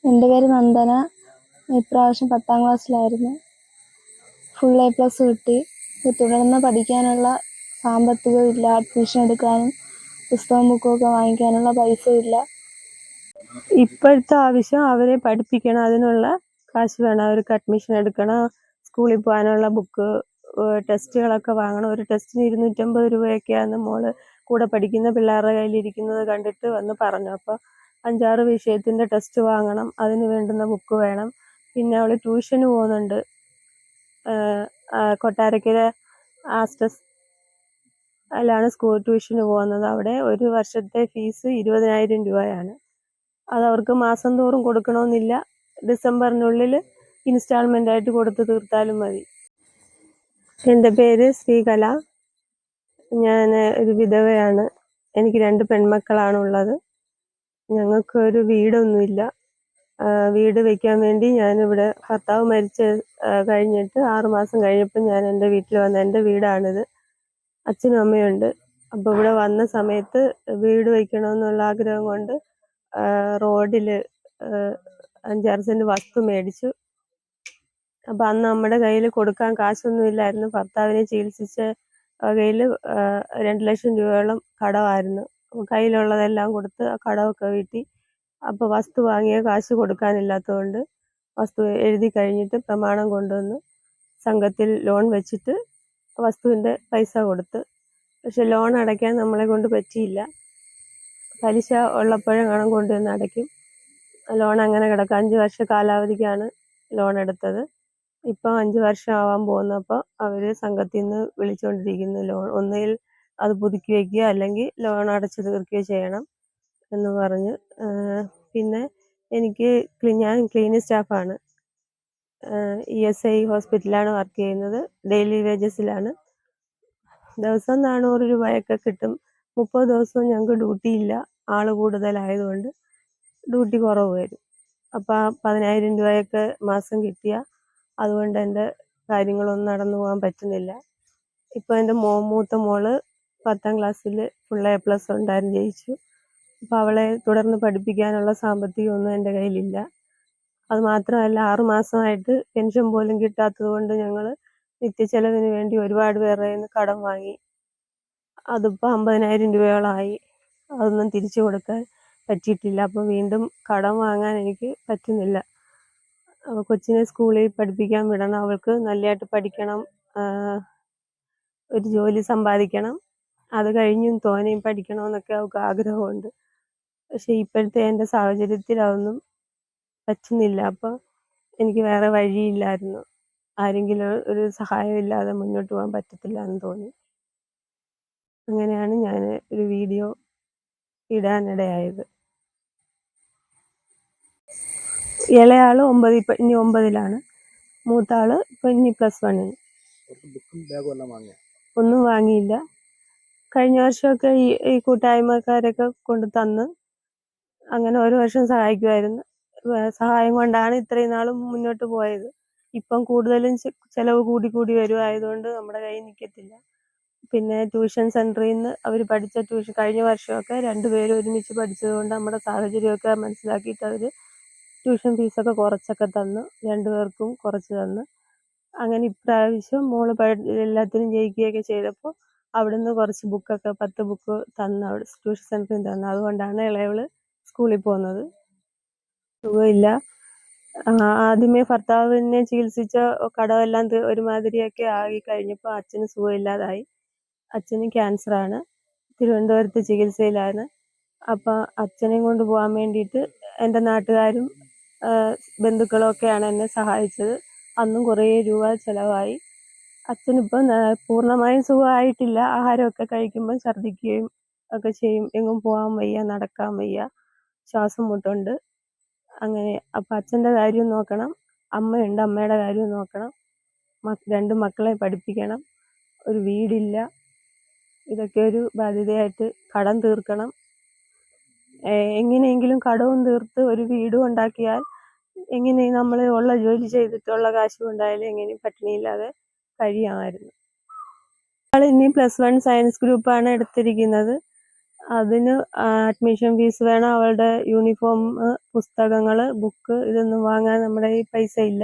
എൻ്റെ പേര് നന്ദന. ഇപ്രാവശ്യം 10ാം ക്ലാസ്സിലായിരുന്നു. ഫുൾ A+ കിട്ടി. തുടർന്ന് പഠിക്കാനുള്ള സാമ്പത്തികമില്ല. അഡ്മിഷൻ എടുക്കാനും പുസ്തകവും ബുക്കുമൊക്കെ വാങ്ങിക്കാനുള്ള പൈസയില്ല. ഇപ്പോഴത്തെ ആവശ്യം അവരെ പഠിപ്പിക്കണം, അതിനുള്ള കാശ് വേണം. അവർക്ക് അഡ്മിഷൻ എടുക്കണം, സ്കൂളിൽ പോകാനുള്ള ബുക്ക്, ടെസ്റ്റുകളൊക്കെ വാങ്ങണം. ഒരു ടെസ്റ്റിന് 250 രൂപയൊക്കെയാണ് മോള് കൂടെ പഠിക്കുന്ന പിള്ളേരുടെ കയ്യിലിരിക്കുന്നത് കണ്ടിട്ട് വന്ന് പറഞ്ഞു. അപ്പോൾ 5-6 വിഷയത്തിൻ്റെ ടെസ്റ്റ് വാങ്ങണം, അതിന് വേണ്ടുന്ന ബുക്ക് വേണം. പിന്നെ അവൾ ട്യൂഷന് പോകുന്നുണ്ട്. കൊട്ടാരക്കര ആസ്റ്റസ് അതിലാണ് സ്കൂൾ ട്യൂഷന് പോകുന്നത്. അവിടെ ഒരു വർഷത്തെ ഫീസ് 20,000 രൂപയാണ്. അതവർക്ക് മാസം തോറും കൊടുക്കണമെന്നില്ല. ഡിസംബറിനുള്ളിൽ ഇൻസ്റ്റാൾമെൻ്റ് ആയിട്ട് കൊടുത്ത് തീർത്താലും മതി. എൻ്റെ പേര് ശ്രീകല. ഞാൻ ഒരു വിധവയാണ്. എനിക്ക് 2 പെൺമക്കളാണുള്ളത്. ഞങ്ങൾക്കൊരു വീടൊന്നുമില്ല. വീട് വയ്ക്കാൻ വേണ്ടി ഞാനിവിടെ ഭർത്താവ് മരിച്ച് കഴിഞ്ഞിട്ട് 6 മാസം കഴിഞ്ഞപ്പോൾ ഞാൻ എൻ്റെ വീട്ടിൽ വന്നു. എൻ്റെ വീടാണിത്. അച്ഛനും അമ്മയുണ്ട്. അപ്പോൾ ഇവിടെ വന്ന സമയത്ത് വീട് വയ്ക്കണമെന്നുള്ള ആഗ്രഹം കൊണ്ട് റോഡിൽ 5-6 സെൻറ്റ് വസ്തു മേടിച്ചു. അപ്പം അന്ന് നമ്മുടെ കയ്യിൽ കൊടുക്കാൻ കാശൊന്നുമില്ലായിരുന്നു. ഭർത്താവിനെ ചികിത്സിച്ച വകയിൽ 2 ലക്ഷം രൂപയോളം കടമായിരുന്നു. കയ്യിലുള്ളതെല്ലാം കൊടുത്ത് ആ കടമൊക്കെ വീട്ടി. അപ്പോൾ വസ്തു വാങ്ങിയ കാശ് കൊടുക്കാനില്ലാത്തതുകൊണ്ട് വസ്തു എഴുതി കഴിഞ്ഞിട്ട് പ്രമാണം കൊണ്ടുവന്ന് സംഘത്തിൽ ലോൺ വെച്ചിട്ട് വസ്തുവിൻ്റെ പൈസ കൊടുത്ത്. പക്ഷെ ലോൺ അടയ്ക്കാൻ നമ്മളെ കൊണ്ട് പറ്റിയില്ല. പലിശ ഉള്ളപ്പോഴെങ്ങാനും കൊണ്ടുവന്ന് അടയ്ക്കും. ലോൺ അങ്ങനെ കിടക്കുക. 5 വർഷ കാലാവധിക്കാണ് ലോൺ എടുത്തത്. ഇപ്പം 5 വർഷം ആവാൻ പോകുന്നപ്പോൾ അവർ സംഘത്തിൽ നിന്ന് വിളിച്ചുകൊണ്ടിരിക്കുന്നു. ലോൺ ഒന്നുകിൽ അത് പുതുക്കി വയ്ക്കുക, അല്ലെങ്കിൽ ലോൺ അടച്ചു തീർക്കുകയോ ചെയ്യണം എന്ന് പറഞ്ഞ്. പിന്നെ ഞാൻ ക്ലീനിങ് സ്റ്റാഫാണ്. ESI ഹോസ്പിറ്റലിലാണ് വർക്ക് ചെയ്യുന്നത്. ഡെയിലി വേജസിലാണ്. ദിവസം 400 രൂപയൊക്കെ കിട്ടും. 30 ദിവസവും ഞങ്ങൾക്ക് ഡ്യൂട്ടി ഇല്ല. ആൾ കൂടുതലായതുകൊണ്ട് ഡ്യൂട്ടി കുറവ് വരും. അപ്പോൾ 10,000 രൂപയൊക്കെ മാസം കിട്ടിയാൽ അതുകൊണ്ട് എൻ്റെ കാര്യങ്ങളൊന്നും നടന്നു പോകാൻ പറ്റുന്നില്ല. ഇപ്പോൾ എൻ്റെ മൂത്ത മോള് 10ാം ക്ലാസ്സിൽ ഫുൾ A+ ഉണ്ടായിരുന്നു, ജയിച്ചു. അപ്പോൾ അവളെ തുടർന്ന് പഠിപ്പിക്കാനുള്ള സാമ്പത്തികമൊന്നും എൻ്റെ കയ്യിലില്ല. അതുമാത്രമല്ല 6 മാസമായിട്ട് പെൻഷൻ പോലും കിട്ടാത്തത് കൊണ്ട് ഞങ്ങൾ നിത്യച്ചെലവിന് വേണ്ടി ഒരുപാട് പേരുടെ കയ്യിൽ നിന്ന് കടം വാങ്ങി. അതിപ്പോൾ 50,000 രൂപയോളമായി. അതൊന്നും തിരിച്ചു കൊടുക്കാൻ പറ്റിയിട്ടില്ല. അപ്പോൾ വീണ്ടും കടം വാങ്ങാൻ എനിക്ക് പറ്റുന്നില്ല. അപ്പോൾ കൊച്ചിനെ സ്കൂളിൽ പഠിപ്പിക്കാൻ വിടണം. അവൾക്ക് നല്ലതായിട്ട് പഠിക്കണം, ഒരു ജോലി സമ്പാദിക്കണം. അത് കഴിഞ്ഞും തോനെയും പഠിക്കണമെന്നൊക്കെ അവൾക്ക് ആഗ്രഹമുണ്ട്. പക്ഷേ ഇപ്പോഴത്തെ എൻ്റെ സാഹചര്യത്തിൽ അതൊന്നും പറ്റുന്നില്ല. അപ്പോൾ എനിക്ക് വേറെ വഴിയില്ലായിരുന്നു. ആരെങ്കിലും ഒരു സഹായമില്ലാതെ മുന്നോട്ട് പോകാൻ പറ്റത്തില്ല എന്ന് തോന്നി. അങ്ങനെയാണ് ഞാൻ ഒരു വീഡിയോ ഇടാനിടയായത്. ഇളയാൾ 9ലാണ്. മൂത്ത ആൾ ഇപ്പം ഇനി +1. ഒന്നും വാങ്ങിയില്ല. കഴിഞ്ഞ വർഷമൊക്കെ ഈ കൂട്ടായ്മക്കാരൊക്കെ കൊണ്ട് തന്ന് അങ്ങനെ ഒരു വർഷം സഹായിക്കുമായിരുന്നു. സഹായം കൊണ്ടാണ് ഇത്രയും നാളും മുന്നോട്ട് പോയത്. ഇപ്പം കൂടുതലും ചിലവ് കൂടി വരുമായതുകൊണ്ട് നമ്മുടെ കയ്യിൽ നിൽക്കത്തില്ല. പിന്നെ ട്യൂഷൻ സെൻറ്ററിൽ നിന്ന് അവർ പഠിച്ച ട്യൂഷൻ കഴിഞ്ഞ വർഷമൊക്കെ 2 പേരും ഒരുമിച്ച് പഠിച്ചതുകൊണ്ട് നമ്മുടെ സാഹചര്യമൊക്കെ മനസ്സിലാക്കിയിട്ട് അവർ ട്യൂഷൻ ഫീസൊക്കെ കുറച്ചൊക്കെ തന്നു. 2 പേർക്കും കുറച്ച് തന്നു. അങ്ങനെ ഇപ്രാവശ്യം മോള് എല്ലാത്തിനും ജയിക്കുകയൊക്കെ ചെയ്തപ്പോൾ അവിടുന്ന് കുറച്ച് ബുക്കൊക്കെ 10 ബുക്ക് തന്നു. അവിടെ ട്യൂഷൻ സെൻറ്ററിൽ തന്നു. അതുകൊണ്ടാണ് ഇളയവൾ സ്കൂളിൽ പോകുന്നത്. സുഖമില്ല. ആദ്യമേ ഭർത്താവിനെ ചികിത്സിച്ച കടമെല്ലാം ഒരുമാതിരിയൊക്കെ ആയി കഴിഞ്ഞപ്പോൾ അച്ഛന് സുഖമില്ലാതായി. അച്ഛന് ക്യാൻസറാണ്. തിരുവനന്തപുരത്ത് ചികിത്സയിലാണ്. അപ്പോൾ അച്ഛനെയും കൊണ്ട് പോകാൻ വേണ്ടിയിട്ട് എൻ്റെ നാട്ടുകാരും ബന്ധുക്കളും ഒക്കെയാണ് എന്നെ സഹായിച്ചത്. അന്നും കുറേ രൂപ ചിലവായി. അച്ഛനിപ്പം പൂർണ്ണമായും സുഖമായിട്ടില്ല. ആഹാരമൊക്കെ കഴിക്കുമ്പോൾ ഛർദ്ദിക്കുകയും ഒക്കെ ചെയ്യും. എങ്ങും പോകാൻ വയ്യ, നടക്കാൻ വയ്യ, ശ്വാസം മുട്ടുണ്ട്. അങ്ങനെ അപ്പം അച്ഛൻ്റെ കാര്യം നോക്കണം, അമ്മയുണ്ട്, അമ്മയുടെ കാര്യം നോക്കണം, 2 മക്കളെ പഠിപ്പിക്കണം, ഒരു വീടില്ല. ഇതൊക്കെ ഒരു ബാധ്യതയായിട്ട്. കടം തീർക്കണം. എങ്ങനെയെങ്കിലും കടവും തീർത്ത് ഒരു വീടും ഉണ്ടാക്കിയാൽ എങ്ങനെയും നമ്മൾ ഉള്ള ജോലി ചെയ്തിട്ടുള്ള കാശും ഉണ്ടായാലും എങ്ങനെയും പട്ടിണിയില്ലാതെ കഴിയാമായിരുന്നു. ഇനി +1 സയൻസ് ഗ്രൂപ്പാണ് എടുത്തിരിക്കുന്നത്. അതിന് അഡ്മിഷൻ ഫീസ് വേണം, അവളുടെ യൂണിഫോം, പുസ്തകങ്ങൾ, ബുക്ക്, ഇതൊന്നും വാങ്ങാൻ നമ്മുടെ കയ്യിൽ പൈസ ഇല്ല.